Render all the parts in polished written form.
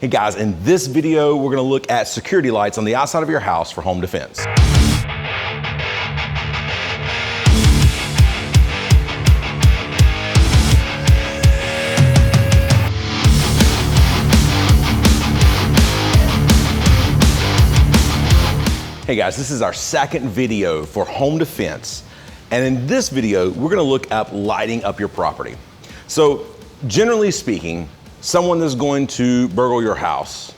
Hey guys, in this video, we're gonna look at security lights on the outside of your house for home defense. Hey guys, this is our second video for home defense. And in this video, we're gonna look at lighting up your property. So generally speaking, someone that's going to burgle your house,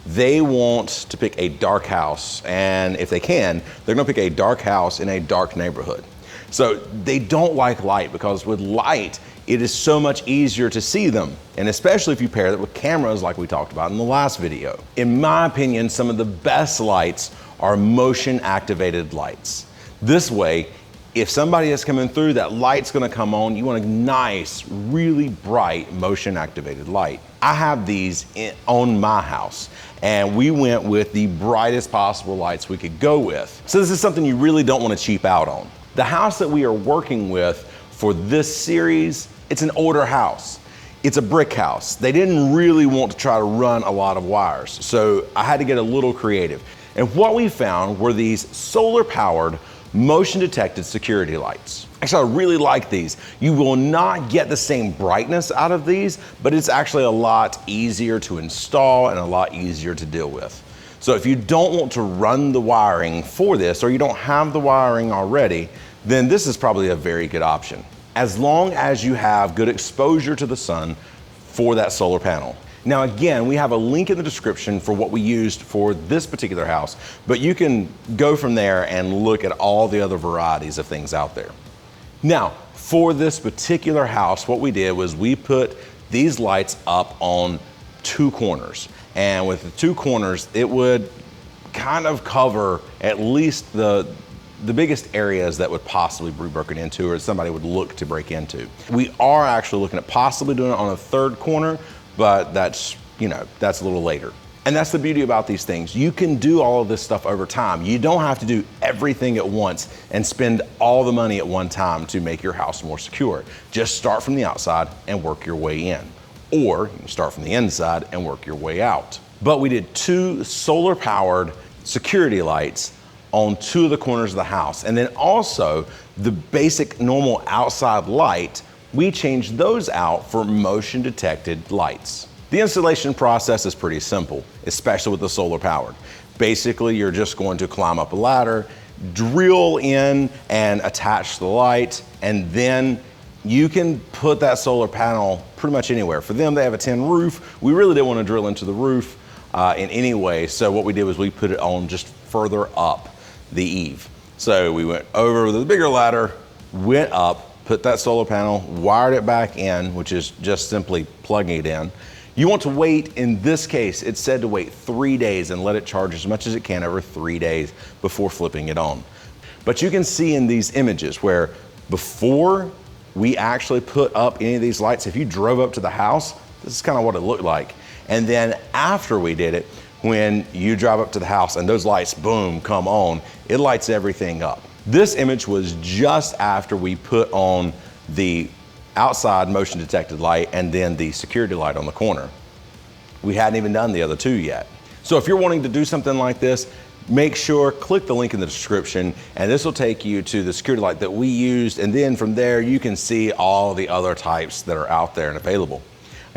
they want to pick a dark house. And if they can, they're gonna pick a dark house in a dark neighborhood. So they don't like light because with light, it is so much easier to see them. And especially if you pair that with cameras like we talked about in the last video. In my opinion, some of the best lights are motion activated lights. This way, if somebody is coming through, that light's gonna come on. You want a nice, really bright motion activated light. I have these on my house, and we went with the brightest possible lights we could go with. So this is something you really don't wanna cheap out on. The house that we are working with for this series, it's an older house. It's a brick house. They didn't really want to try to run a lot of wires, so I had to get a little creative. And what we found were these solar powered motion detected security lights. Actually, I really like these. You will not get the same brightness out of these, but it's actually a lot easier to install and a lot easier to deal with. So if you don't want to run the wiring for this, or you don't have the wiring already, then this is probably a very good option. As long as you have good exposure to the sun for that solar panel. Now again, we have a link in the description for what we used for this particular house, but you can go from there and look at all the other varieties of things out there. Now, for this particular house, what we did was we put these lights up on two corners. And with the two corners, it would kind of cover at least the biggest areas that would possibly be broken into or somebody would look to break into. We are actually looking at possibly doing it on a third corner, but that's a little later. And that's the beauty about these things. You can do all of this stuff over time. You don't have to do everything at once and spend all the money at one time to make your house more secure. Just start from the outside and work your way in. Or you can start from the inside and work your way out. But we did two solar powered security lights on two of the corners of the house. And then also the basic normal outside light, we changed those out for motion detected lights. The installation process is pretty simple, especially with the solar powered. Basically, you're just going to climb up a ladder, drill in and attach the light, and then you can put that solar panel pretty much anywhere. For them, they have a tin roof. We really didn't want to drill into the roof in any way, so what we did was we put it on just further up the eave. So we went over with a bigger ladder, went up, put that solar panel, wired it back in, which is just simply plugging it in. You want to wait, in this case, it said to wait 3 days and let it charge as much as it can over 3 days before flipping it on. But you can see in these images where before we actually put up any of these lights, if you drove up to the house, this is kind of what it looked like. And then after we did it, when you drive up to the house and those lights, boom, come on, it lights everything up. This image was just after we put on the outside motion detected light and then the security light on the corner. We hadn't even done the other two yet. So if you're wanting to do something like this, make sure, click the link in the description, and this will take you to the security light that we used, and then from there you can see all the other types that are out there and available.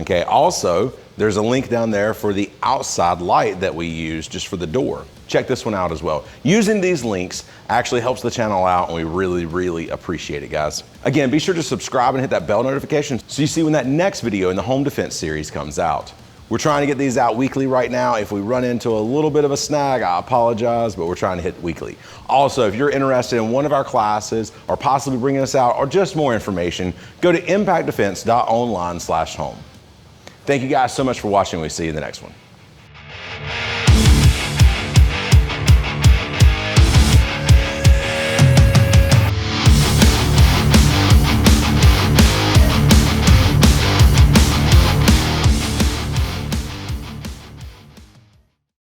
Okay, also, there's a link down there for the outside light that we use just for the door. Check this one out as well. Using these links actually helps the channel out, and we really, really appreciate it, guys. Again, be sure to subscribe and hit that bell notification so you see when that next video in the home defense series comes out. We're trying to get these out weekly right now. If we run into a little bit of a snag, I apologize, but we're trying to hit weekly. Also, if you're interested in one of our classes or possibly bringing us out or just more information, go to impactdefense.online/home. Thank you guys so much for watching. We'll see you in the next one.